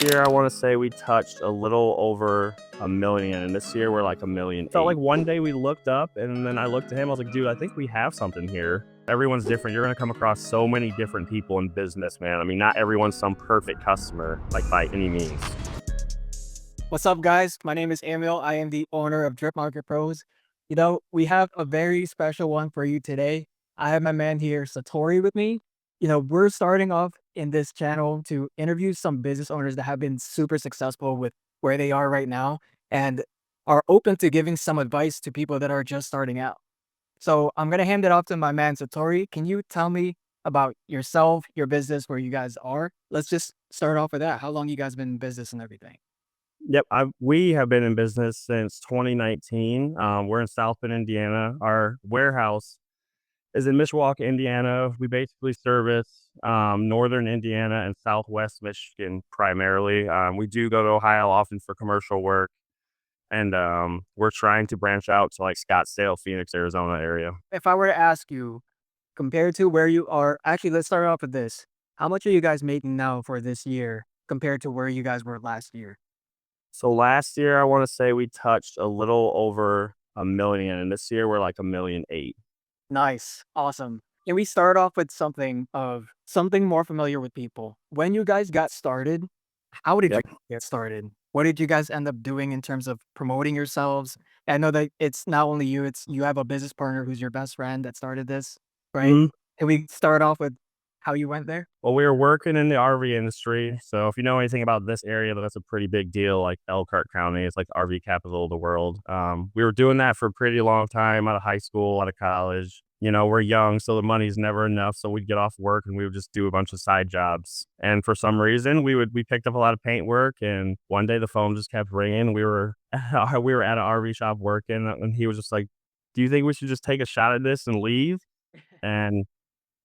Last year, I want to say we touched a little over a million, and this year we're like a million. Felt like one day we looked up, and then I looked at him. I was like, "Dude, I think we have something here." Everyone's different. You're gonna come across so many different people in business, man. I mean, not everyone's some perfect customer, like by any means. What's up, guys? My name is Emil. I am the owner of Drip Market Pros. We have a very special one for you today. I have my man here, Satori, with me. We're starting off in this channel to interview some business owners that have been super successful with where they are right now and are open to giving some advice to people that are just starting out. So I'm going to hand it off to my man, Satori. Can you tell me about yourself, your business, where you guys are? Let's just start off with that. How long you guys been in business and everything? Yep, we have been in business since 2019. We're in South Bend, Indiana. Our warehouse is in Mishawaka, Indiana. We basically service northern Indiana and Southwest Michigan primarily. We do go to Ohio often for commercial work, and we're trying to branch out to like Scottsdale, Phoenix, Arizona area. If I were to ask you, compared to where you are, actually, let's start off with this. How much are you guys making now for this year compared to where you guys were last year? So last year, I want to say we touched a little over a million, and this year we're like a million eight. Nice. Awesome. Can we start off with something more familiar with people? When you guys got started, how did you Yep. get started? What did you guys end up doing in terms of promoting yourselves? I know that it's not only you, it's you have a business partner who's your best friend that started this, right? Can we start off with how you went there? Well, we were working in the RV industry, so if you know anything about this area, that's a pretty big deal. Like Elkhart County, it's like the RV capital of the world. We were doing that for a pretty long time out of high school, out of college. We're young, so the money's never enough. So we'd get off work and we would just do a bunch of side jobs. And for some reason, we picked up a lot of paint work. And one day the phone just kept ringing. We were at an RV shop working, and he was just like, "Do you think we should just take a shot at this and leave?" And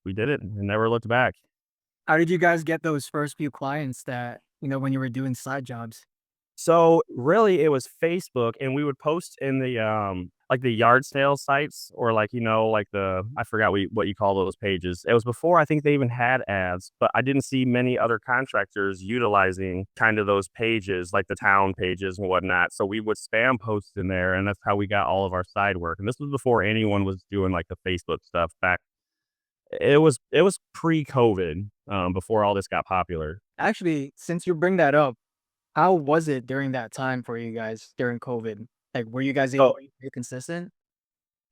we did it and never looked back. How did you guys get those first few clients that, when you were doing side jobs? So, really, it was Facebook, and we would post in the, like, the yard sale sites or, like, like I forgot what you call those pages. It was before I think they even had ads, but I didn't see many other contractors utilizing kind of those pages, like the town pages and whatnot, so we would spam post in there, and that's how we got all of our side work, and this was before anyone was doing, like, the Facebook stuff back. It was pre-COVID, before all this got popular. Actually, since you bring that up, how was it during that time for you guys during COVID? Like, were you guys able So to be consistent?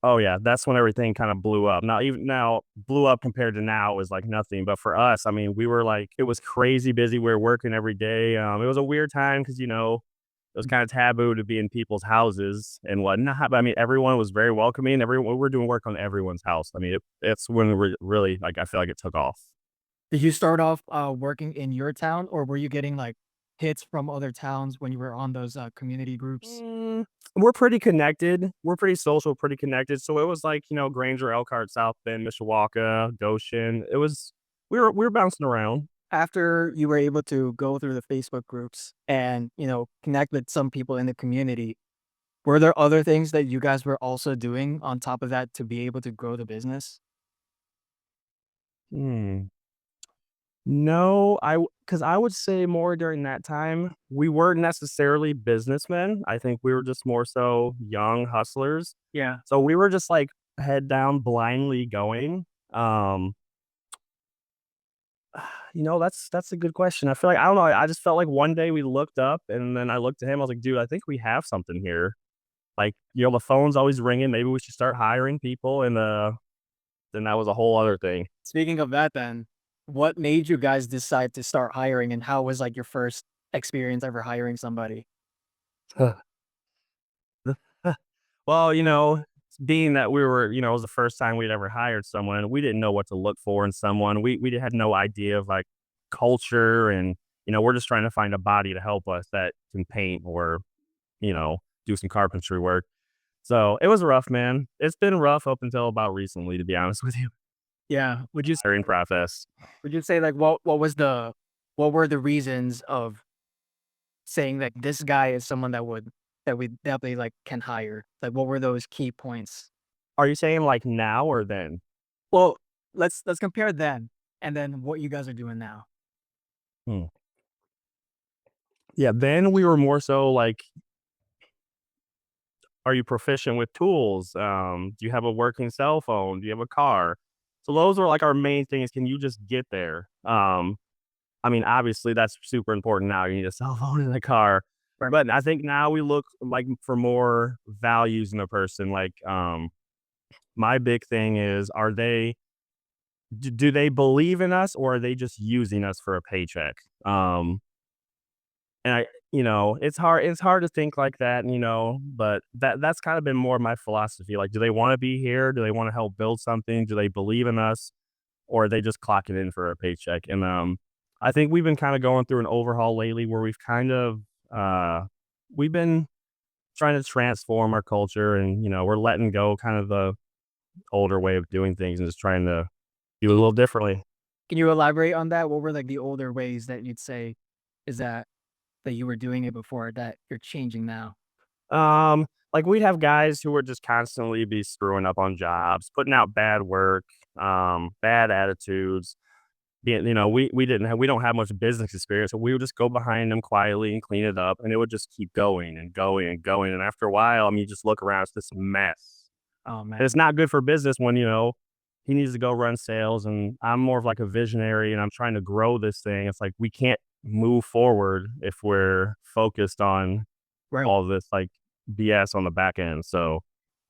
Oh, yeah, that's when everything kinda blew up. Now blew up compared to now is like nothing, but for us, I mean, we were like it was crazy busy, we were working every day. It was a weird time because it was kinda taboo to be in people's houses and whatnot, but I mean, everyone was very welcoming, everyone we were doing work on everyone's house. I mean, it's when we really, like, I feel like it took off. Did you start off, working in your town, or were you getting, like, hits from other towns when you were on those, community groups? We're pretty connected. We're pretty social, pretty connected. So it was like, Granger, Elkhart, South Bend, Mishawaka, Goshen. We were bouncing around. After you were able to go through the Facebook groups and, connect with some people in the community, were there other things that you guys were also doing on top of that to be able to grow the business? Hmm. No, because I would say more during that time, we weren't necessarily businessmen. I think we were just more so young hustlers. Yeah. So we were just like head down, blindly going. Um, that's a good question. I feel like I don't know. I just felt like one day we looked up, and then I looked at him. I was like, "Dude, I think we have something here." Like, the phone's always ringing. Maybe we should start hiring people, and then that was a whole other thing. Speaking of that then, what made you guys decide to start hiring, and how was, like, your first experience ever hiring somebody? Well, being that it was the first time we'd ever hired someone, we didn't know what to look for in someone. We had no idea of like culture, and we're just trying to find a body to help us that can paint or you know do some carpentry work. So it was rough, man. It's been rough up until about recently, to be honest with you. Yeah. Hiring process. Would you say, like, what were the reasons of saying that this guy is someone that we definitely, like, can hire? Like, what were those key points? Are you saying like now or then? Well, let's compare then and then what you guys are doing now. Hmm. Yeah, then we were more so like, are you proficient with tools? Do you have a working cell phone? Do you have a car? So those are like our main things. Can you just get there? I mean, obviously that's super important now. You need a cell phone in the car. Right. But I think now we look like for more values in a person. Like, my big thing is, do they believe in us or are they just using us for a paycheck? And it's hard to think like that, but that's kind of been more of my philosophy. Like, do they want to be here? Do they want to help build something? Do they believe in us? Or are they just clocking in for a paycheck? And I think we've been kind of going through an overhaul lately where uh we've been trying to transform our culture, and we're letting go kind of the older way of doing things and just trying to do it a little differently. Can you elaborate on that? What were like the older ways that you'd say is that you were doing it before that you're changing now? Like we'd have guys who would just constantly be screwing up on jobs, putting out bad work, bad attitudes. We don't have much business experience, so we would just go behind them quietly and clean it up, and it would just keep going and going and going. And after a while, I mean, you just look around, it's this mess. Oh And it's man. not good for business when, he needs to go run sales, and I'm more of like a visionary and I'm trying to grow this thing. It's like we can't move forward if we're focused on Right. all this like BS on the back end. So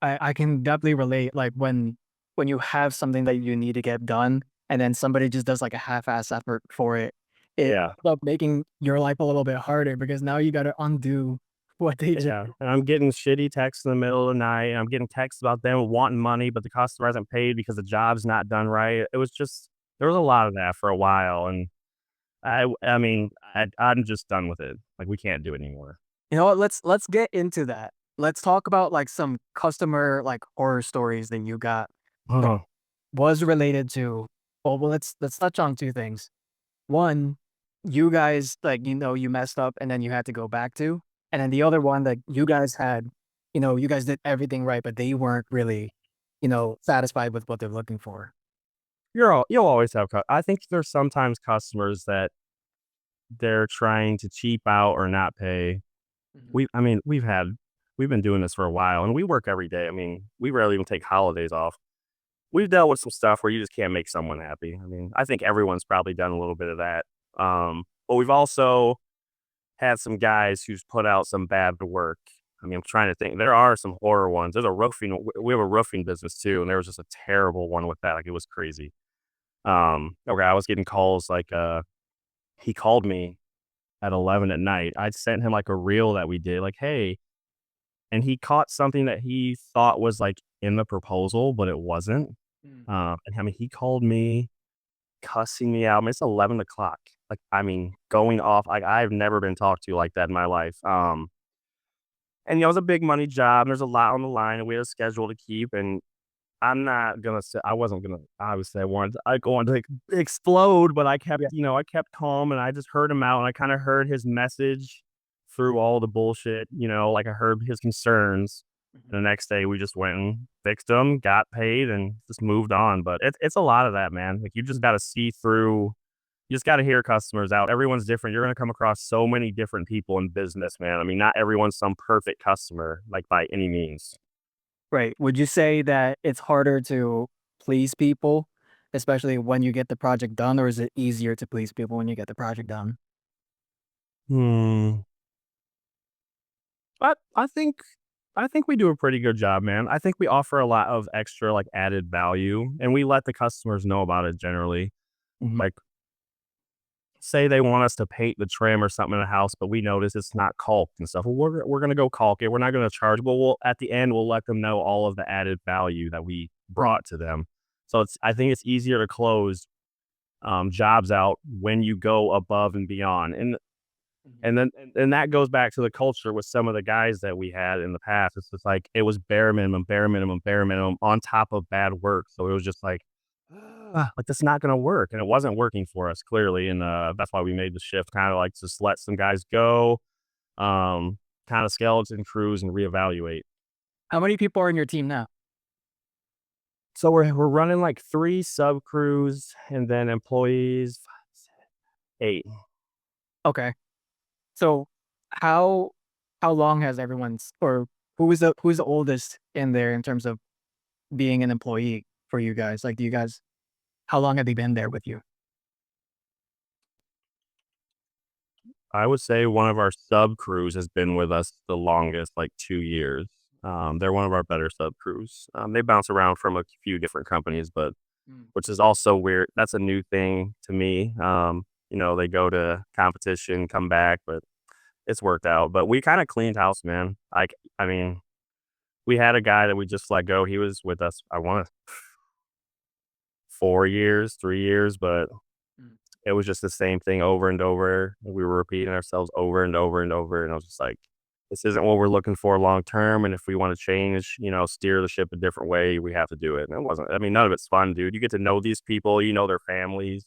I can definitely relate, like, when you have something that you need to get done, and then somebody just does, like, a half-ass effort for it, it yeah. ends up making your life a little bit harder because now you gotta undo what they just Yeah, and I'm getting shitty texts in the middle of the night, and I'm getting texts about them wanting money, but the customer hasn't paid because the job's not done right. It was just there was a lot of that for a while, and I mean, I'm just done with it. Like, we can't do it anymore. You know what? Let's get into that. Let's talk about, like, some customer, like, horror stories that you got that Oh, was related to well, let's touch on 2 things. One, you guys, like, you messed up and then you had to go back to, and then the other one that you guys had, you guys did everything right, but they weren't really, satisfied with what they're looking for. you'll always have I think there's sometimes customers that they're trying to cheap out or not pay. Mhm. I mean, we've been doing this for a while, and we work every day. I mean, we rarely even take holidays off. We've dealt with some stuff where you just can't make someone happy. I mean, I think everyone's probably done a little bit of that. But we've also had some guys who's put out some bad work. I mean, I'm trying to think. There are some horror ones. There's a roofing. We have a roofing business too, and there was just a terrible one with that. Like it was crazy. Okay, I was getting calls like he called me at 11 at night. I sent him like a reel that we did, like, hey, and he caught something that he thought was like in the proposal, but it wasn't. Mm. And I mean, he called me cussing me out. I mean, it's 11 o'clock. Like, I mean, going off. Like, I've never been talked to like that in my life. And it was a big money job. And there's a lot on the line, and we had a schedule to keep. And I'm not gonna say I wasn't gonna. Obviously, I wanted to like, explode, but Yeah. I kept calm, and I just heard him out, and I kind of heard his message through all the bullshit. Like I heard his concerns. Mhm. The next day, we just went and fixed them, got paid, and just moved on. But it's a lot of that, man. Like you just got to see through. You just got to hear customers out. Everyone's different. You're gonna come across so many different people in business, man. I mean, not everyone's some perfect customer, like by any means. Right. Would you say that it's harder to please people, especially when you get the project done, or is it easier to please people when you get the project done? Hmm. I think we do a pretty good job, man. I think we offer a lot of extra, like, added value, and we let the customers know about it generally. Mhm. Like, say they want us to paint the trim or something in the house, but we notice it's not caulked and stuff. Well, we're gonna go caulk it. We're not gonna charge, but we'll at the end, we'll let them know all of the added value that we brought to them. So I think it's easier to close, jobs out when you go above and beyond, Mhm. and that goes back to the culture with some of the guys that we had in the past. It's just like it was bare minimum, bare minimum, bare minimum on top of bad work. So it was just like that's not gonna work. And it wasn't working for us clearly. And that's why we made the shift, kind of like just let some guys go, kind of skeleton crews and reevaluate. How many people are in your team now? So we're running like 3 sub crews and then employees 8. Okay. So how long has everyone's or who's the oldest in there in terms of being an employee for you guys? Like, do you guys how long have they been there with you? I would say one of our sub crews has been with us the longest, like 2 years. They're one of our better sub crews. They bounce around from a few different companies, but Mm. which is also weird. That's a new thing to me. They go to competition, come back, but it's worked out. But we kind of cleaned house, man. I mean, we had a guy that we just let go. He was with us, I want to 4 years, 3 years, but Mm. it was just the same thing over and over. We were repeating ourselves over and over and over. And I was just like, this isn't what we're looking for long term. And if we want to change, steer the ship a different way, we have to do it. And it wasn't, I mean, none of it's fun, dude. You get to know these people, their families,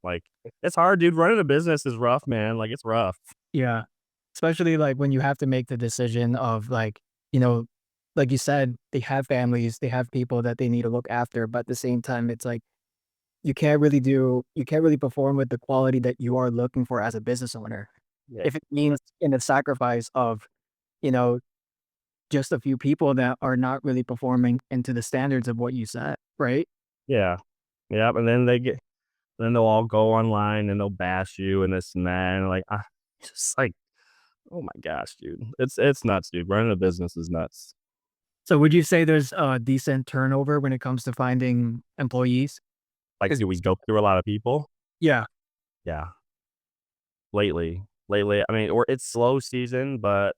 like it's hard, dude. Running a business is rough, man. Like it's rough. Yeah. Especially like when you have to make the decision of like, you know, like you said, they have families, they have people that they need to look after, but at the same time, it's like you can't really perform with the quality that you are looking for as a business owner. Yeah. If it means in the sacrifice of, you know, just a few people that are not really performing into the standards of what you set, right? Yeah. Yep. And then they'll all go online and they'll bash you and this and that. And like, just like, oh my gosh, dude. It's nuts, dude. Running a business is nuts. So would you say there's a decent turnover when it comes to finding employees? Like, 'Cause do we go through a lot of people? yeah, Yeah. Lately, I mean, it's slow season, but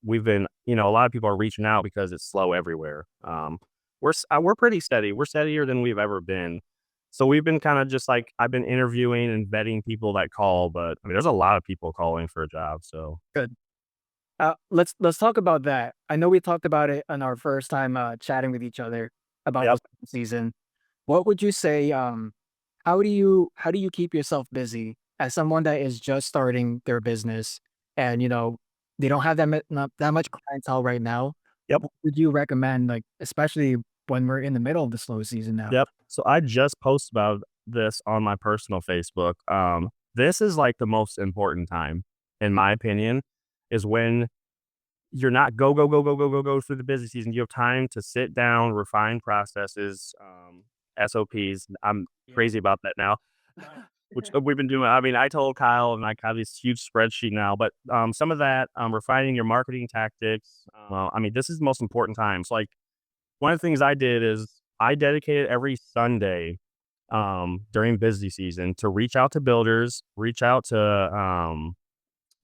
we've been, a lot of people are reaching out because it's slow everywhere. We're pretty steady. We're steadier than we've ever been. So we've been kind of just like, I've been interviewing and vetting people that call, but I mean, there's a lot of people calling for a job. So good. Let's talk about that. I know we talked about it on our first time chatting with each other about yep. this season. What would you say? How do you keep yourself busy as someone that is just starting their business and they don't have not that much clientele right now? Yep. What would you recommend, like especially when we're in the middle of the slow season now? Yep. So I just posted about this on my personal Facebook. This is like the most important time, in my opinion, is when you're not go, go, go, go, go, go, go through the busy season. You have time to sit down, refine processes, SOPs. I'm Yeah. crazy about that now, which we've been doing. I mean, I told Kyle and I have this huge spreadsheet now, but some of that, refining your marketing tactics. I mean, this is the most important time. So, like, one of the things I did is I dedicated every Sunday during busy season to reach out to builders, reach out to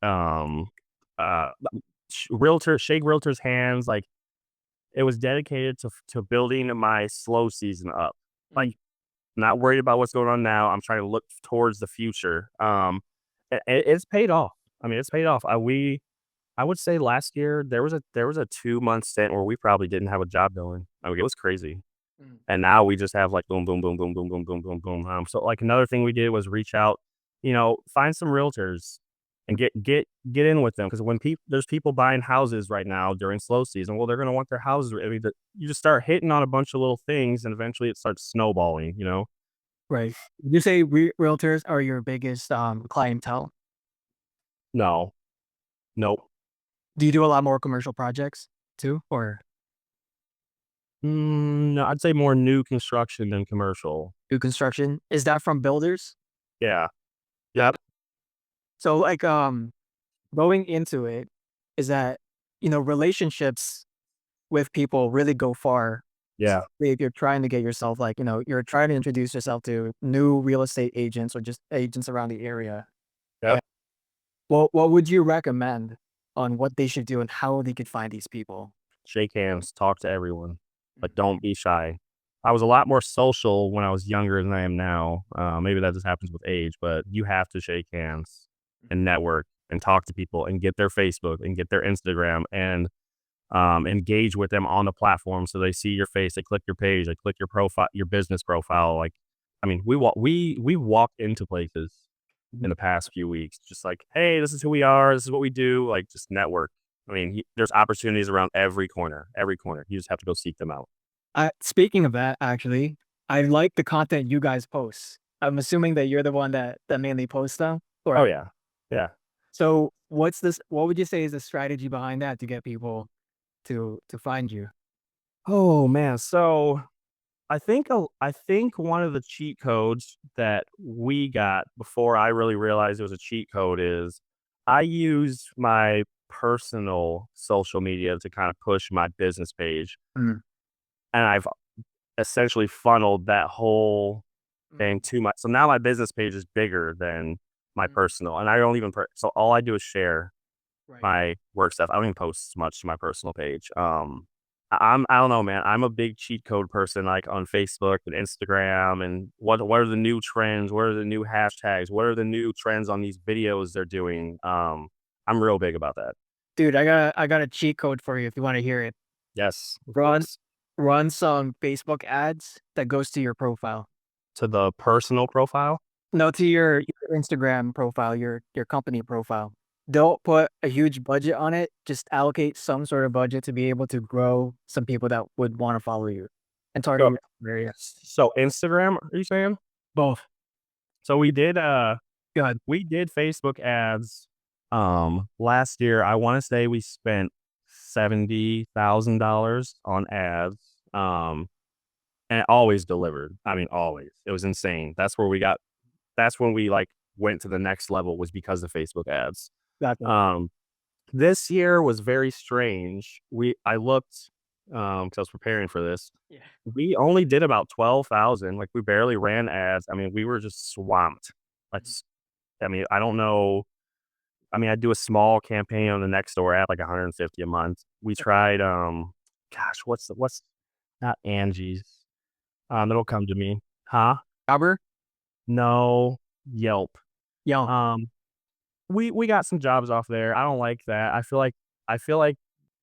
um, uh, shake realtors' hands. Like it was dedicated to building my slow season up. Mm. Like not worried about what's going on now. I'm trying to look towards the future. It's paid off. I mean, it's paid off. I would say last year there was a 2 month stint where we probably didn't have a job going. I mean, it was crazy. Mm. And now we just have like boom, boom, boom, boom, boom, boom, boom, boom, boom. So like another thing we did was reach out, find some realtors and get in with them because when people there's people buying houses right now during slow season, well, they're gonna want their houses. I mean, you just start hitting on a bunch of little things, and eventually it starts snowballing. Right. Would you say realtors are your biggest clientele? No, nope. Do you do a lot more commercial projects too, or No, I'd say more new construction than commercial. new construction? Is that from builders? Yeah. Yep. So like going into it, is that relationships with people really go far. Yeah. Especially if you're trying to get yourself like, you're trying to introduce yourself to new real estate agents or just agents around the area. Yep. And what would you recommend on what they should do and how they could find these people? Shake hands, talk to everyone, but don't be shy. I was a lot more social when I was younger than I am now. Maybe that just happens with age, but you have to shake hands and network and talk to people and get their Facebook and get their Instagram and engage with them on the platform so they see your face, they click your page, they click your profile, your business profile. Like, I mean, we walked into places in the past few weeks, just like, hey, this is who we are, this is what we do. Like, just network. I mean, there's opportunities around every corner, every corner. You just have to go seek them out. Speaking of that, actually, I like the content you guys post. I'm assuming that you're the one that mainly posts them, Oh or yeah, yeah. So what's this? What would you say is the strategy behind that to get people to find you? Oh man, so I think one of the cheat codes that we got before I really realized it was a cheat code is I used my personal social media to kind of push my business page, Mm, and I've essentially funneled that whole thing mm, to my so now my business page is bigger than my mm. personal, and I don't even so all I do is share Right. my work stuff. I don't even post much to my personal page. I don't know, man. I'm a big cheat code person, like on Facebook and Instagram, and what are the new trends? What are the new hashtags? What are the new trends on these videos they're doing? I'm real big about that. Dude, I got a cheat code for you if you want to hear it. Yes, of Run course. run some Facebook ads that goes to your profile. To the personal profile. No, to your Instagram profile, your company profile. Don't put a huge budget on it. Just allocate some sort of budget to be able to grow some people that would want to follow you and target So, your area. so Instagram, are you saying? Both. So Good. we did Facebook ads last year. I want to say we spent $70,000 on ads. And it always delivered. I mean, always. It was insane. That's when we like went to the next level was because of Facebook ads. Gotcha. Um this year was very strange. I looked because I was preparing for this. Yeah. We only did about 12,000. Like we barely ran ads. I mean, we were just swamped. Like Mhm. I mean, I don't know. I mean, I do a small campaign on the next door at like 150 a month. We tried gosh, what's not Angie's. It'll come to me. Huh? Jobber? No, Yelp. Yo. Um, we got some jobs off there. I don't like that. I feel like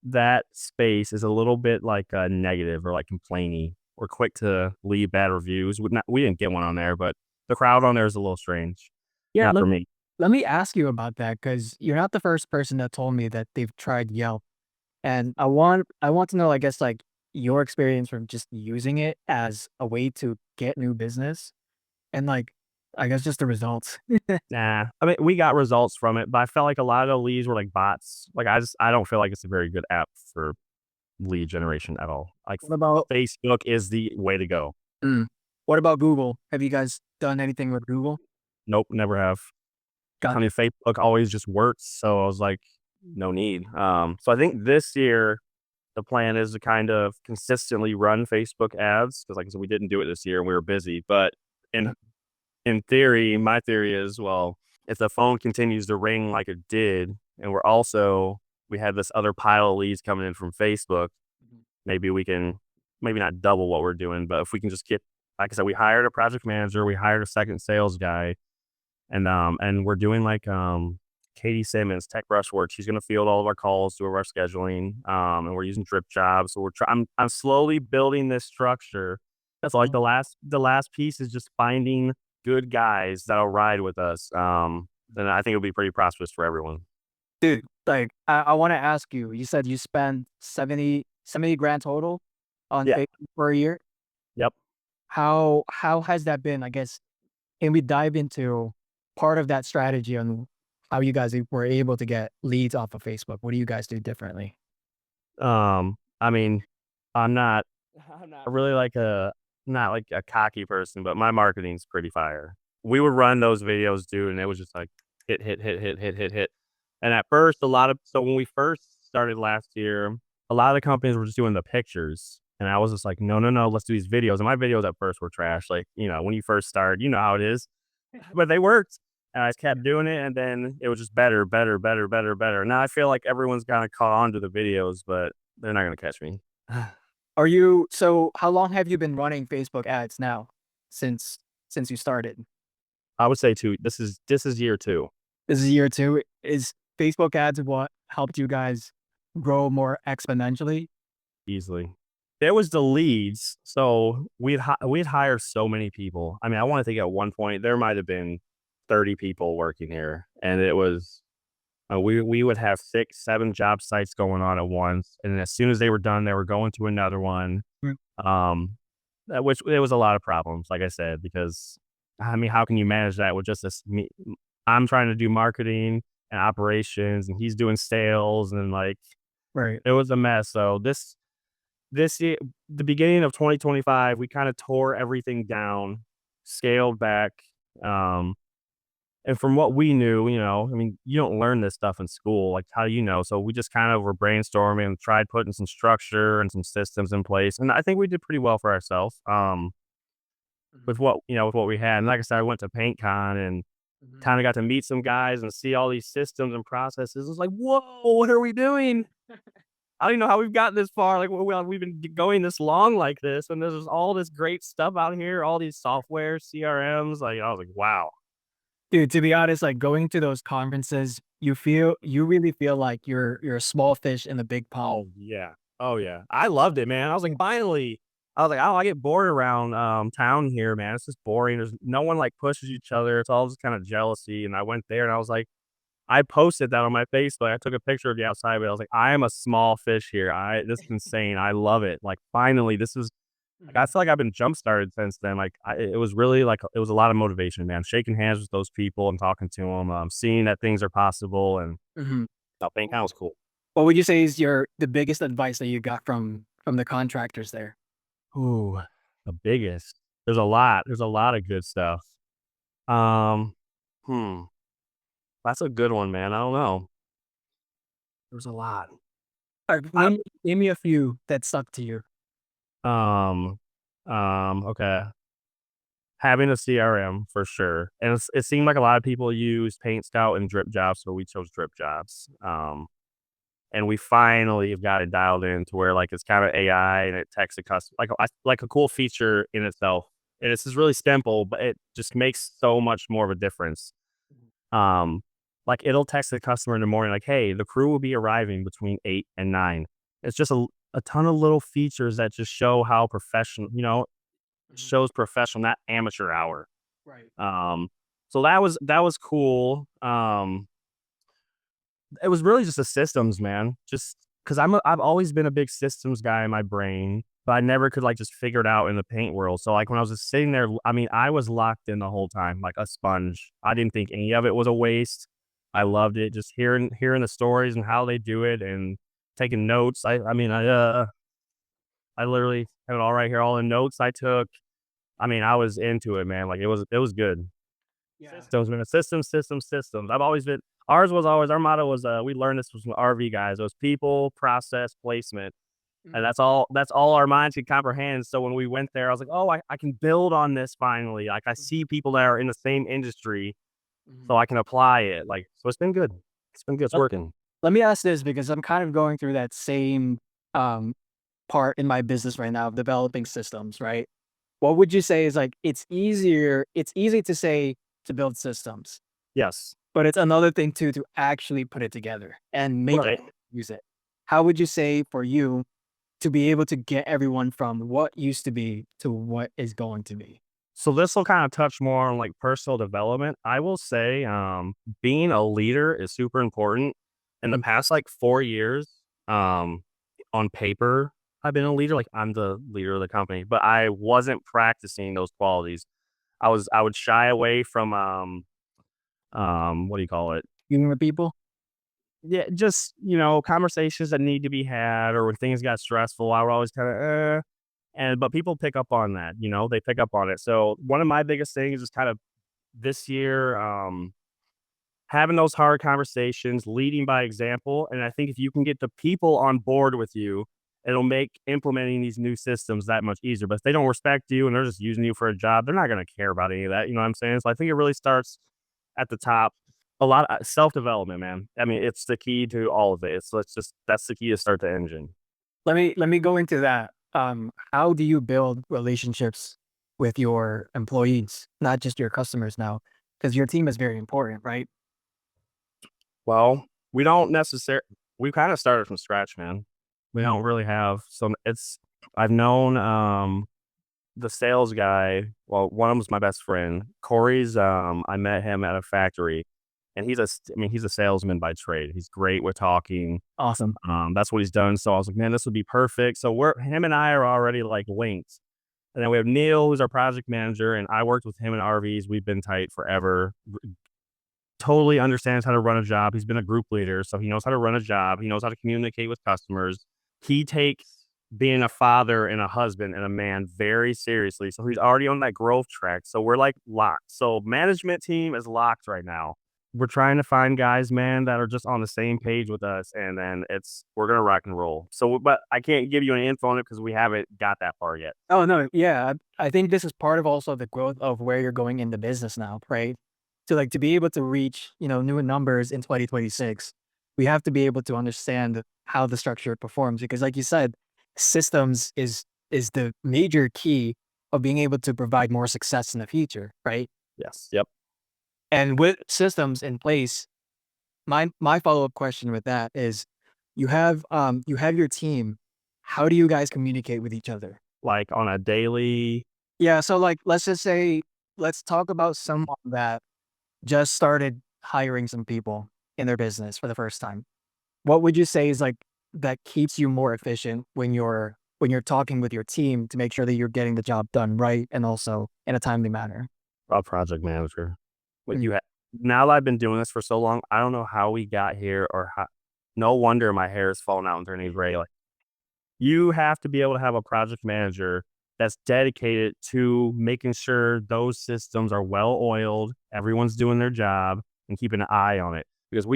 that space is a little bit like negative or like complainy or quick to leave bad reviews. We didn't get one on there, but the crowd on there is a little strange. Yeah, Not for me. let me ask you about that because you're not the first person that told me that they've tried Yelp. And I want to know, I guess, like your experience from just using it as a way to get new business and like I guess just the results. Nah, I mean we got results from it, but I felt like a lot of the leads were like bots. Like I don't feel like it's a very good app for lead generation at all. Like What about Facebook is the way to go. mm, what about Google? Have you guys done anything with Google? Nope, never have. I mean, Gotcha. Facebook always just works, so I was like, no need. So I think this year the plan is to kind of consistently run Facebook ads because, like I said, we didn't do it this year and we were busy. But in in theory, my theory is, well, if the phone continues to ring like it did, and we had this other pile of leads coming in from Facebook, Mhm. maybe we can maybe not double what we're doing, but if we can just get, like I said, we hired a project manager, we hired a second sales guy, and we're doing like Katie Simmons, Tech Brushworks. She's gonna field all of our calls, do our scheduling, and we're using Drip Jobs. So I'm slowly building this structure. That's So like cool. the last piece is just finding good guys that'll ride with us. Then I think it'll be pretty prosperous for everyone. Dude, like I want to ask you, you said you spend 70 grand total on Yeah. Facebook for a year. Yep. How has that been? I guess can we dive into part of that strategy on how you guys were able to get leads off of Facebook? What do you guys do differently? I mean, I'm not I'm not really like not like a cocky person, but my marketing's pretty fire. We would run those videos, dude, and it was just like hit, hit, hit, hit, hit, hit, hit. And at first, when we first started last year, a lot of the companies were just doing the pictures. And I was just like, no, no, no, let's do these videos. And my videos at first were trash. Like, when you first start, you know how it is, but they worked. And I just kept doing it. And then it was just better, better, better, better, better. Now I feel like everyone's kind of caught on to the videos, but they're not going to catch me. Are you so how long have you been running Facebook ads now since since you started? I would say this is year two This is year 2. Is Facebook ads what helped you guys grow more exponentially? easily. There was the leads. So we'd hire so many people. I mean, I want to think at one point there might have been 30 people working here, and it was we would have 6, 7 job sites going on at once, and as soon as they were done, they were going to another one. Mm. Um, which there was a lot of problems, like I said, because I mean, how can you manage that with just this? I'm trying to do marketing. and operations, and he's doing sales, and like Right. it was a mess. So this year, the beginning of 2025, we kind of tore everything down, scaled back. Um, and from what we knew, I mean, you don't learn this stuff in school. Like, how do you know? So we just kind of were brainstorming and tried putting some structure and some systems in place. And I think we did pretty well for ourselves. Mhm. With what we had. And like I said, I went to PaintCon and Mhm. kind of got to meet some guys and see all these systems and processes. It's like, whoa, what are we doing? I don't even know how we've gotten this far. Like, we've been going this long like this, and there's all this great stuff out here, all these software, CRMs. Like, I was like, wow. Dude, to be honest, like going to those conferences, you really feel like you're a small fish in a big pond. Oh yeah. Oh yeah. I loved it, man. I was like, finally. I was like, oh, I get bored around town here, man. It's just boring. There's no one like pushes each other. It's all just kind of jealousy. And I went there and I was like, I posted that on my Facebook. I took a picture of the outside, but I was like, I am a small fish here. This is insane. I love it. Like, finally, this is like, I Mhm. feel like I've been jump started since then. Like, it was really like it was a lot of motivation, man. Shaking hands with those people and talking to them, seeing that things are possible, and Mhm. I think that was cool. What would you say is the biggest advice that you got from the contractors there? Ooh, the biggest. There's a lot. There's a lot of good stuff. Um, hmm, that's a good one, man. I don't know. There's a lot. I, Name me a few that stuck to you. um, okay. Having a CRM for sure, and it seemed like a lot of people use Paint Scout and Drip Jobs, so we chose Drip Jobs. And we finally have got it dialed in to where like it's kind of AI and it texts a customer like a cool feature in itself. And it's just really simple, but it just makes so much more of a difference. Um, like it'll text the customer in the morning, like, "Hey, the crew will be arriving between 8 and 9." It's just a ton of little features that just show how professional, Mhm. shows professional, not amateur hour. Right. Um, so that was cool. It was really just the systems, man. Just because I've always been a big systems guy in my brain, but I never could like just figure it out in the paint world. So like when I was just sitting there, I mean, I was locked in the whole time, like a sponge. I didn't think any of it was a waste. I loved it. Just hearing the stories and how they do it and taking notes. I literally have it all right here, all the notes I took. I mean, I was into it, man. Like it was good. Yeah. Systems, man. Systems. I've always been ours was always our motto was we learned this from RV guys. It was people, process, placement. And Mhm. that's all our minds could comprehend. So when we went there, I was like, oh, I can build on this finally. Like I see people that are in the same industry, so Mhm. I can apply it. Like so it's been good. It's been good. It's Let working. let me ask this because I'm kind of going through that same um part in my business right now of developing systems, right? What would you say is like it's easy to say to build systems, Yes. but it's another thing too to actually put it together and make Right. use it. How would you say for you to be able to get everyone from what used to be to what is going to be? So this will kind of touch more on like personal development. I will say being a leader is super important. In the Mhm. past like 4 years, um, on paper, I've been a leader. Like I'm the leader of the company, but I wasn't practicing those qualities. I would shy away from what do you call it? Dealing with people? Yeah, just conversations that need to be had, or when things got stressful, I would always kind of but people pick up on that, they pick up on it. So one of my biggest things is kind of this year, having those hard conversations, leading by example. And I think if you can get the people on board with you, it'll make implementing these new systems that much easier. But if they don't respect you and they're just using you for a job, they're not going to care about any of that. You know what I'm saying? So I think it really starts at the top. A lot of self development, man. I mean, it's the key to all of it. That's the key to start the engine. Let me go into that. How do you build relationships with your employees, not just your customers now? Because your team is very important, right? Well, we don't necessarily, we kind of started from scratch, man. We don't really have some, I've known, the sales guy, well, one of them was my best friend. Corey's, I met him at a factory, and I mean, he's a salesman by trade. He's great with talking. Awesome. That's what he's done. So I was like, man, this would be perfect. So him and I are already like linked. And then we have Neil, who's our project manager, and I worked with him in RVs. We've been tight forever. totally understands how to run a job. He's been a group leader, so he knows how to run a job. He knows how to communicate with customers. He takes being a father and a husband and a man very seriously. So he's already on that growth track. So we're like locked. So management team is locked right now. We're trying to find guys, man, that are just on the same page with us, and then we're gonna rock and roll. So, but I can't give you any info on it because we haven't got that far yet. Oh, no, yeah, I think this is part of also the growth of where you're going in the business now, right? To be able to reach, new numbers in 2026, we have to be able to understand how the structure performs because like you said, systems is the major key of being able to provide more success in the future, right? Yes. Yep. And with systems in place, my follow-up question with that is you have your team. How do you guys communicate with each other? Like on a daily. Yeah, so like let's just say let's talk about someone that just started hiring some people in their business for the first time. What would you say is like that keeps you more efficient when you're talking with your team to make sure that you're getting the job done right and also in a timely manner? A project manager. What Mm. you ha Now that I've been doing this for so long, I don't know how we got here or how. No wonder my hair is falling out and turning gray. Like, you have to be able to have a project manager that's dedicated to making sure those systems are well oiled, everyone's doing their job, and keeping an eye on it. Because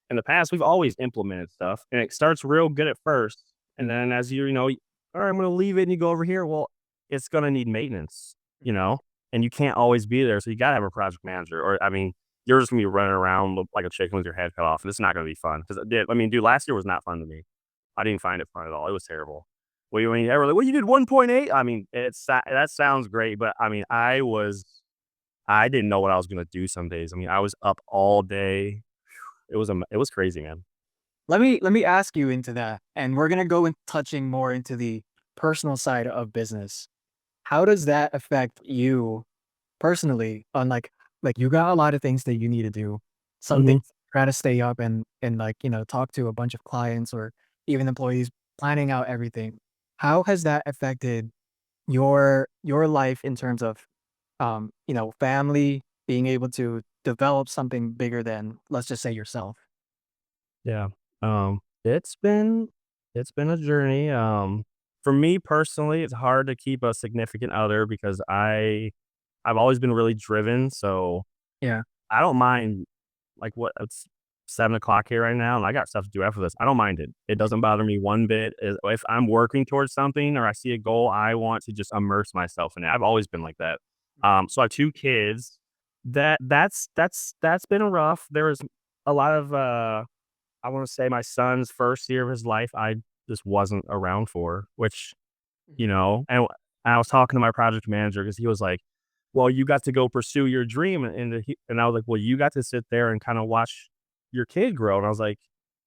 in the past, we've always implemented stuff, and it starts real good at first, and then as all right, I'm gonna leave it, and you go over here. Well, it's gonna need maintenance, and you can't always be there, so you gotta have a project manager, or I mean, you're just gonna be running around like a chicken with your head cut off, and it's not gonna be fun. Because I mean, dude, last year was not fun to me. I didn't find it fun at all. It was terrible. Well, you mean ever like, well, you did 1.8? I mean, that sounds great, but I mean, I didn't know what I was gonna do some days. I mean, I was up all day. It was crazy, man. Let me ask you into that, and we're gonna go in touching more into the personal side of business. How does that affect you personally on like you got a lot of things that you need to do. Some Mhm. days try to stay up and like, talk to a bunch of clients or even employees, planning out everything. How has that affected your life in terms of family, being able to develop something bigger than let's just say yourself? Yeah. Um, it's been it's been a journey. For me personally, it's hard to keep a significant other because I've always been really driven, so Yeah. I don't mind. Like, what, it's 7 o'clock here right now, and I got stuff to do after this. I don't mind it. It doesn't bother me one bit. If I'm working towards something or I see a goal, I want to just immerse myself in it. I've always been like that. So I have 2 kids. That's been rough. There was a lot of, I wanna say my son's first year of his life, I just wasn't around for, which, and I was talking to my project manager because he was like, "Well, you got to go pursue your dream," and I was like, "Well, you got to sit there and kinda watch your kid grow," and I was like,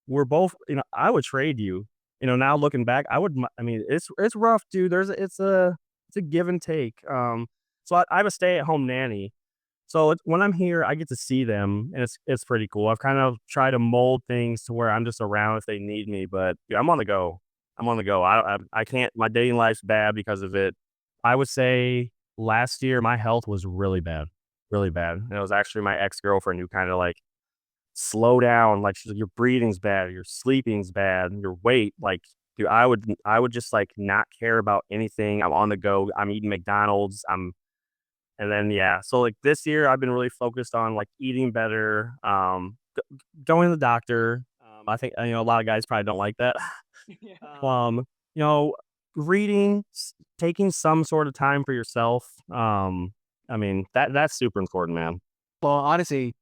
"We're both," I would trade you. Now looking back, I mean, it's rough, dude. It's a give and take. So I have a stay-at-home nanny, so when I'm here, I get to see them, and it's pretty cool. I've kind of tried to mold things to where I'm just around if they need me, but yeah, I'm on the go. I'm on the go. I can't. My dating life's bad because of it. I would say last year my health was really bad, really bad. And it was actually my ex girlfriend who kind of like slow down. Like, she's like, your breathing's bad, your sleeping's bad, your weight. Like, dude, I would just like not care about anything. I'm on the go. I'm eating McDonald's. And then, yeah, so, like, this year, I've been really focused on, like, eating better, going to the doctor. I think, a lot of guys probably don't like that. Yeah. Um, you know, reading, taking some sort of time for yourself. I mean, that's super important, man. Well, honestly,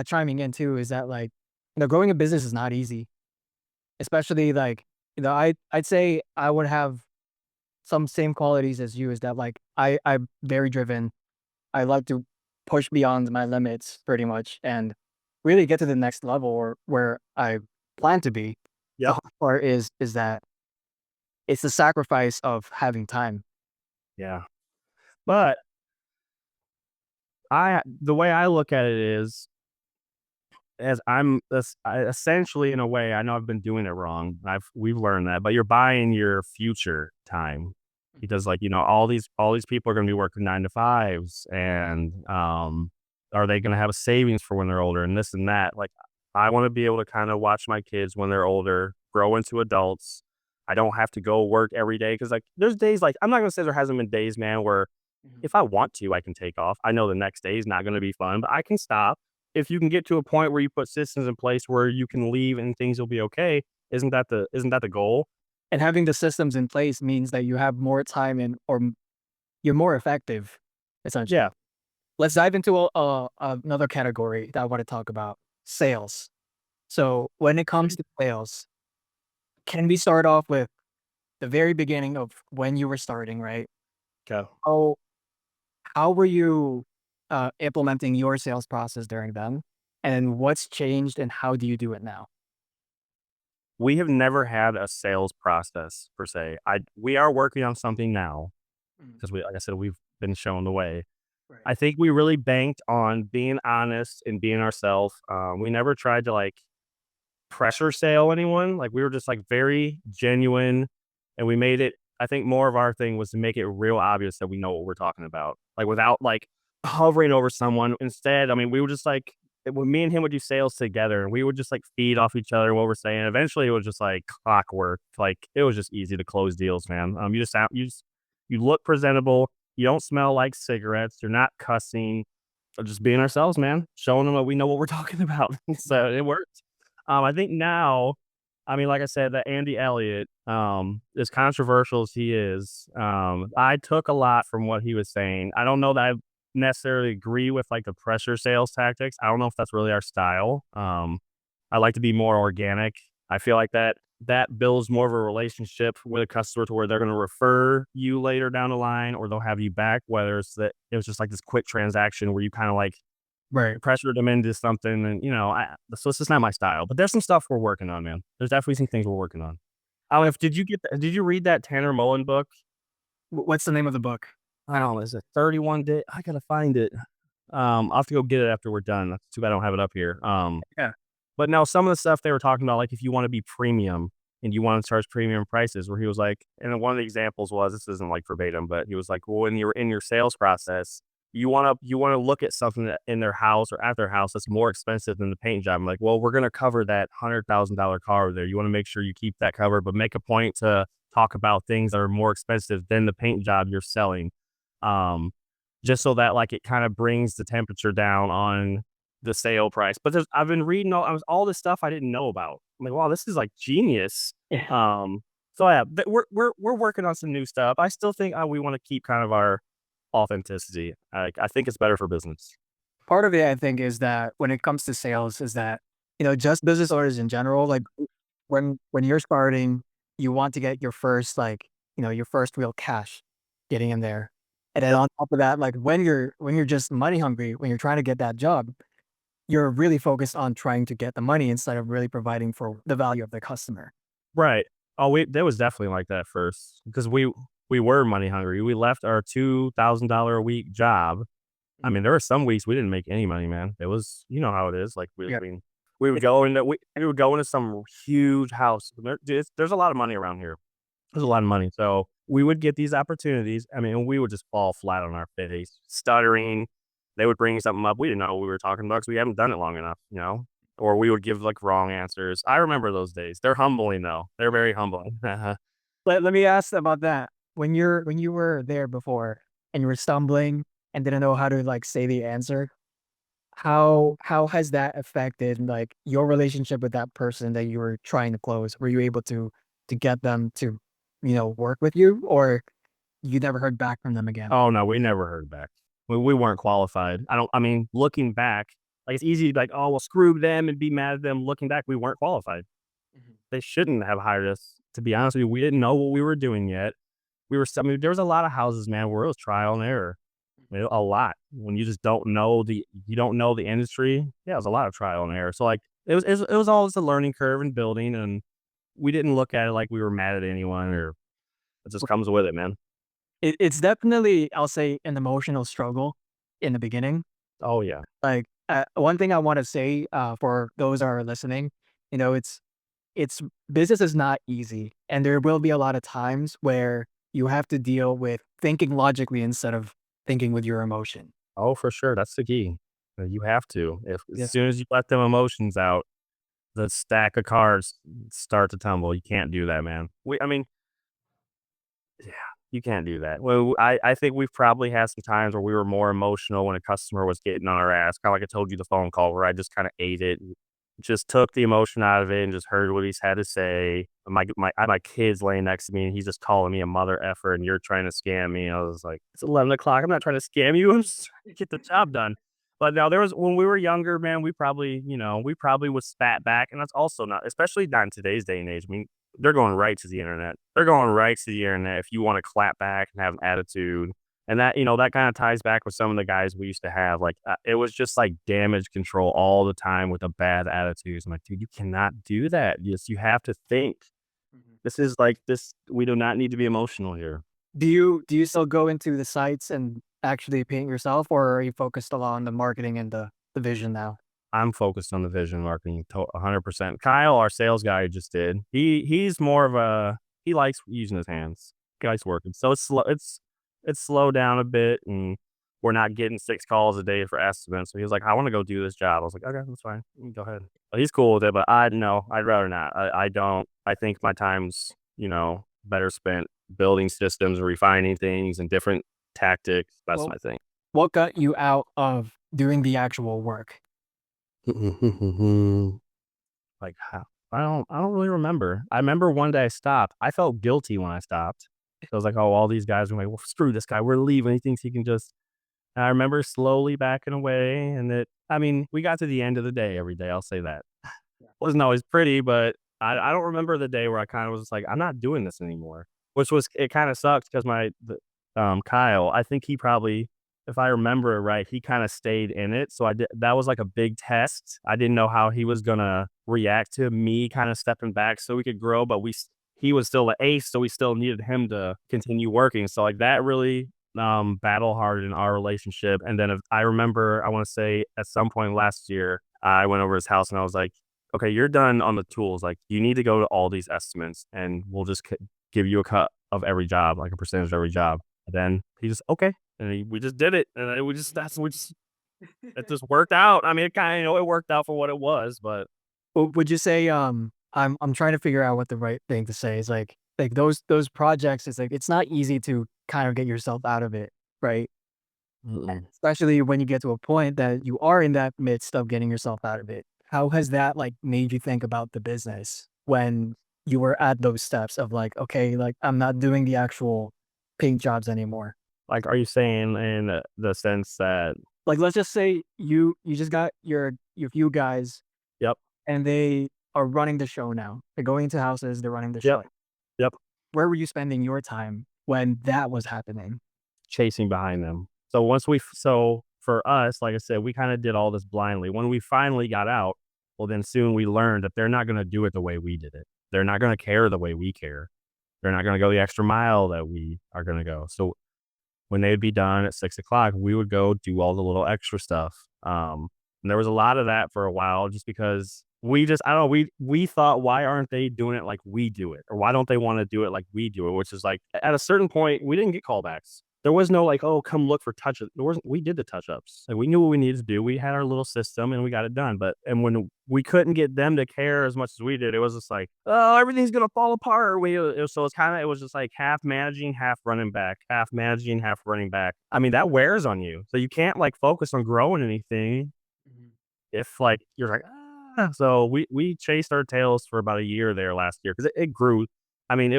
chiming in too is that like, growing a business is not easy, especially like, I'd say I would have some same qualities as you is that like I'm very driven. I like to push beyond my limits pretty much and really get to the next level or where I plan to be. The Yep. hard part is that it's the sacrifice of having time. Yeah. But the way I look at it is, as essentially, in a way, I know I've been doing it wrong. We've learned that, but you're buying your future time because, like, all these people are going to be working 9 to 5s, and Are they going to have a savings for when they're older and this and that? Like, I want to be able to kind of watch my kids when they're older grow into adults. I don't have to go work every day because, like, there's days like I'm not going to say there hasn't been days, man, where Mhm. if I want to, I can take off. I know the next day is not going to be fun, but I can stop. If you can get to a point where you put systems in place where you can leave and things will be okay, isn't that the goal? And having the systems in place means that you have more time and you're more effective, essentially. Yeah. Let's dive into another category that I want to talk about: sales. So when it comes to sales, can we start off with the very beginning of when you were starting, right? Okay. How how were you implementing your sales process during then? And what's changed and how do you do it now? We have never had a sales process per se. We are working on something now Mm. because like I said, we've been shown the way. Right. I think we really banked on being honest and being ourselves. We never tried to like pressure sale anyone. Like we were just like very genuine and we made it. I think more of our thing was to make it real obvious that we know what we're talking about, like without like hovering over someone. Instead, I mean, we were just like, when me and him would do sales together and we would just like feed off each other what we're saying. Eventually, it was just like clockwork. Like it was just easy to close deals, man. You look presentable. You don't smell like cigarettes. You're not cussing. Just being ourselves, man. Showing them that we know what we're talking about. So it worked. I think now, I mean, like I said, that Andy Elliott, as controversial as he is, I took a lot from what he was saying. I don't know that I necessarily agree with like the pressure sales tactics. I don't know if that's really our style. I like to be more organic. I feel like that builds more of a relationship with a customer to where they're going to refer you later down the line or they'll have you back, whether it's that it was just like this quick transaction where you kind of like Right. pressured them into something and, so it's just not my style, but there's some stuff we're working on, man. There's definitely some things we're working on. I don't know if did you read that Tanner Mullen book? What's the name of the book? I don't know, is it 31 day? I gotta find it. I'll have to go get it after we're done. That's too bad I don't have it up here. Yeah. But now some of the stuff they were talking about, like if you want to be premium and you want to charge premium prices, where he was like, and one of the examples was this isn't like verbatim, but he was like, well, when you're in your sales process, you want to look at something in their house or at their house that's more expensive than the paint job. I'm like, well, we're gonna cover that $100,000 car over there. You want to make sure you keep that covered, but make a point to talk about things that are more expensive than the paint job you're selling. Um, just so that like it kind of brings the temperature down on the sale price. But I've been reading all this stuff I didn't know about. I'm like, wow, this is like genius. Yeah. So yeah, but we're working on some new stuff. I still think we want to keep kind of our authenticity. I think it's better for business. Part of it, I think, is that when it comes to sales, is that, just business owners in general, like when you're starting, you want to get your first, like, your first real cash getting in there. And then on top of that, like when you're just money hungry, when you're trying to get that job, you're really focused on trying to get the money instead of really providing for the value of the customer. Right. Oh, that was definitely like that first because we were money hungry. We left our $2,000 a week job. I Mhm. mean, there were some weeks we didn't make any money, man. It was, you know how it is. Like Yeah. I mean, we would go into some huge house. There's a lot of money around here. There's a lot of money. So we would get these opportunities. I mean, we would just fall flat on our face, stuttering. They would bring something up. We didn't know what we were talking about because we haven't done it long enough, or we would give like wrong answers. I remember those days. They're humbling though. They're very humbling. Let me ask about that. When you were there before and you were stumbling and didn't know how to like say the answer, how has that affected like your relationship with that person that you were trying to close? Were you able to get them to, work with you, or you never heard back from them again? Oh no, we never heard back. We weren't qualified. I mean, looking back, like it's easy to be like, oh well, screw them and be mad at them. Looking back, we weren't qualified. Mhm. They shouldn't have hired us. To be honest with you, we didn't know what we were doing yet. I mean, there was a lot of houses, man, where it was trial and error. I mean, a lot. When you just you don't know the industry. Yeah, it was a lot of trial and error. So like, it was always a learning curve and building, and we didn't look at it like we were mad at anyone or it just comes with it, man. It's definitely, I'll say, an emotional struggle in the beginning. Oh yeah. Like, one thing I want to say, for those that are listening, it's business is not easy, and there will be a lot of times where you have to deal with thinking logically instead of thinking with your emotion. Oh, for sure. That's the key. You have to. If Yeah. as soon as you let them emotions out, the stack of cards start to tumble. You can't do that, man. I mean, yeah, you can't do that. Well, I think we've probably had some times where we were more emotional when a customer was getting on our ass, kinda like I told you the phone call where I just kinda ate it, and just took the emotion out of it and just heard what he's had to say. My kid's laying next to me, and he's just calling me a mother effer, and you're trying to scam me. I was like, "It's 11 o'clock. I'm not trying to scam you. I'm just trying to get the job done." But now there was when we were younger, man, we probably would spat back, and that's also not especially not in today's day and age. I mean, they're going right to the internet. They're going right to the internet if you wanna clap back and have an attitude, and that kinda ties back with some of the guys we used to have, like, it was just, like, damage control all the time with the bad attitudes. I'm like, "Dude, you cannot do that. You have to think. Mhm. This is like this we do not need to be emotional here." Do you still go into the sites and actually paint yourself, or are you focused a lot on the marketing and the vision now? I'm focused on the vision marketing 100%. Kyle, our sales guy, just did. He's more of a he likes using his hands. He likes working. So it's slowed down a bit and we're not getting 6 calls a day for estimates. So he was like, I want to go do this job. I was like, okay, that's fine. You can go ahead. But he's cool with it, but I no, I'd rather not. I don't. I think my time's, better spent building systems and refining things and different tactics. That's Well, my thing. what got you out of doing the actual work? Like, how I don't really remember. I remember one day I stopped. I felt guilty when I stopped. I was like, "Oh, all these guys are like, well, screw this guy. We're leaving. He thinks he can just." And I remember slowly backing away, and I mean, we got to the end of the day every day. I'll say that. Wasn't always pretty, but I don't remember the day where I kind of was just like, I'm not doing this anymore. Which was it kind of sucked because Kyle, I think he probably, if I remember it right, he kind of stayed in it. So that was like a big test. I didn't know how he was gonna react to me kind of stepping back so we could grow, but he was still the ace, so we still needed him to continue working. So like that really battle hard in our relationship. And then if I remember, I want to say at some point last year, I went over his house and I was like, okay, you're done on the tools. Like, you need to go to all these estimates and we'll just give you a cut of every job, like a percentage of every job. And then he just, okay. And we just did it. And then it just worked out. I mean, it kind of, it worked out for what it was, but Would you say, I'm trying to figure out what the right thing to say is like those projects, it's like it's not easy to kind of get yourself out of it, right? mm-mm. Especially when you get to a point that you are in that midst of getting yourself out of it. How has that like made you think about the business when you were at those steps of like, okay, like I'm not doing the actual paint jobs anymore? Like, are you saying in the sense that, Like let's just say you just got your few guys yep, and they are running the show now. They're going into houses, they're running the yep, show. yep, Where were you spending your time when that was happening? chasing behind them. So for us, like I said, we kind of did all this blindly. When we finally got out, well, then soon we learned that they're not going to do it the way we did it. They're not going to care the way we care. They're not going to go the extra mile that we are going to go. So when they'd be done at 6 o'clock, we would go do all the little extra stuff. And there was a lot of that for a while, just because I don't know, we thought, why aren't they doing it like we do it, or why don't they want to do it like we do it? Which is like at a certain point, we didn't get callbacks. There was no like, oh, come look for touch ups. There wasn't. We did the touch ups. Like, we knew what we needed to do. We had our little system and we got it done. And when we couldn't get them to care as much as we did, it was just like, oh, everything's gonna fall apart. So it was just like half managing, half running back, half managing, half running back. I mean, that wears on you. So you can't like focus on growing anything Mhm. if like you're like, ah. So we chased our tails for about a year there last year because it grew. I mean,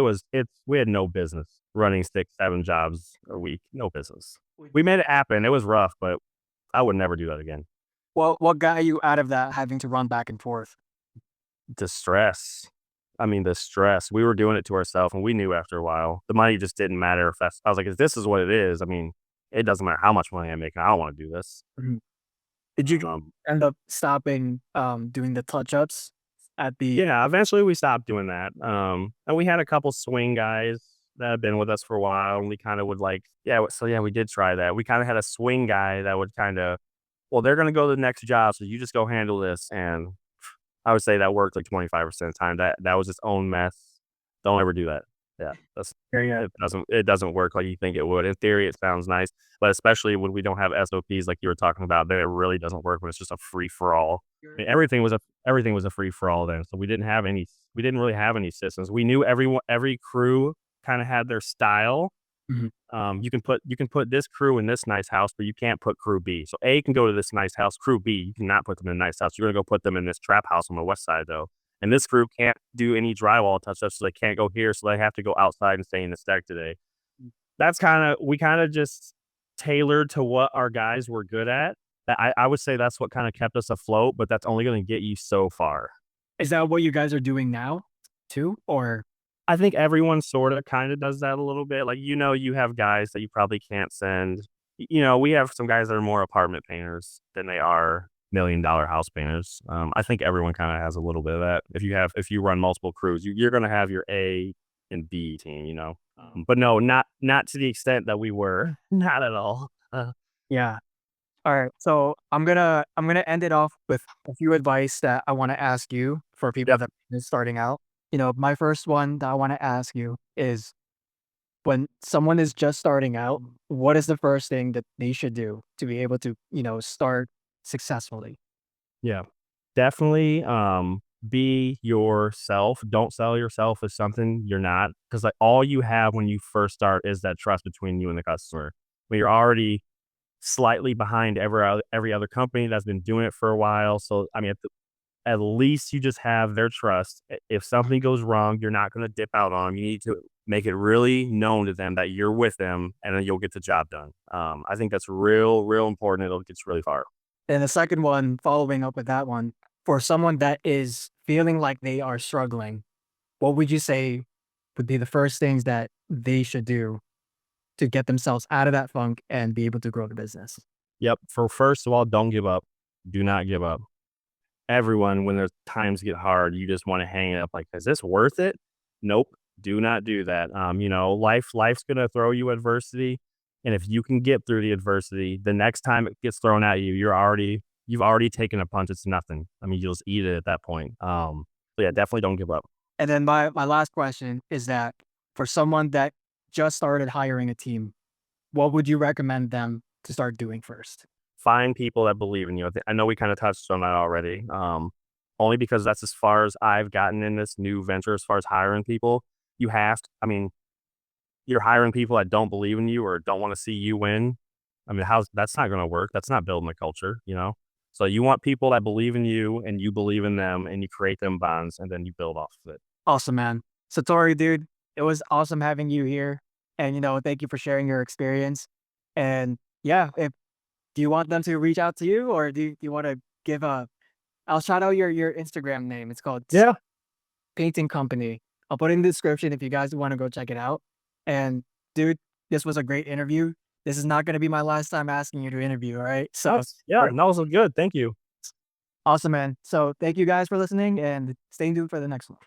we had no business running 6, 7 jobs a week. No business. Would We made it happen. It was rough, but I would never do that again. what got you out of that having to run back and forth? The stress. I mean, the stress. We were doing it to ourselves, and we knew after a while the money just didn't matter. If that's, I was like, if this is what it is, I mean, it doesn't matter how much money I make. I don't want to do this. Mhm. Did you Um, end up stopping, doing the touch-ups at the Yeah, eventually we stopped doing that. And we had a couple swing guys that had been with us for a while, and we kind of would like, yeah. So yeah, we did try that. We kind of had a swing guy that would kind of, well, they're gonna go to the next job, so you just go handle this. And I would say that worked like 25% of the time. That was its own mess. Don't ever do that. Yeah, that's Very good. it doesn't work like you think it would. In theory, it sounds nice, but especially when we don't have SOPs like you were talking about, then it really doesn't work when it's just a free for all. I mean, everything was a free for all then. So we didn't really have any systems. We knew every crew kind of had their style. Mhm. You can put this crew in this nice house, but you can't put crew B. So A can go to this nice house, crew B, you cannot put them in a nice house. You're gonna go put them in this trap house on the west side though. And this crew can't do any drywall touch ups, so they can't go here, so they have to go outside and stay in the stack today. That's kinda we kinda just tailored to what our guys were good at. I would say that's what kinda kept us afloat, but that's only gonna get you so far. Is that what you guys are doing now too? Or I think everyone sorta kinda does that a little bit. Like, you have guys that you probably can't send. We have some guys that are more apartment painters than they are $1,000,000 house painters. I think everyone kinda has a little bit of that. If you run multiple crews, you're gonna have your A and B team, you know? But no, not to the extent that we were. Not at all. yeah. All right. So I'm gonna end it off with a few advice that I want to ask you for people Yep. that are starting out. My first one that I want to ask you is when someone is just starting out, what is the first thing that they should do to be able to, start successfully? Yeah. Definitely, be yourself. Don't sell yourself as something you're not, because like, all you have when you first start is that trust between you and the customer. When you're already slightly behind every other company that's been doing it for a while, so, I mean, at least you just have their trust. If something goes wrong, you're not gonna dip out on them. You need to make it really known to them that you're with them, and then you'll get the job done. I think that's real, real important. It'll get you really far. And the second one, following up with that one, for someone that is feeling like they are struggling, what would you say would be the first things that they should do to get themselves out of that funk and be able to grow the business? Yep. For first of all, don't give up. Do not give up. Everyone, when there's times get hard, you just want to hang it up. Like, is this worth it? Nope. Do not do that. Life's gonna throw you adversity, and if you can get through the adversity, the next time it gets thrown at you, you've already taken a punch. It's nothing. I mean, you'll just eat it at that point. So yeah, definitely don't give up. And then my last question is that for someone that just started hiring a team, what would you recommend them to start doing first? Find people that believe in you. I know we kind of touched on that already. Only because that's as far as I've gotten in this new venture, as far as hiring people. I mean, you're hiring people that don't believe in you or don't want to see you win. I mean, that's not going to work. That's not building a culture. So you want people that believe in you and you believe in them and you create them bonds and then you build off of it. Awesome, man. Satori, dude, it was awesome having you here. And, thank you for sharing your experience. And yeah, do you want them to reach out to you or do you want to give I'll shout out your Instagram name. It's called Yeah. Painting Company. I'll put it in the description if you guys want to go check it out. And dude, this was a great interview. This is not going to be my last time asking you to interview. All right. So Yeah. No, so good. Thank you. awesome, man. So thank you guys for listening and stay tuned for the next one.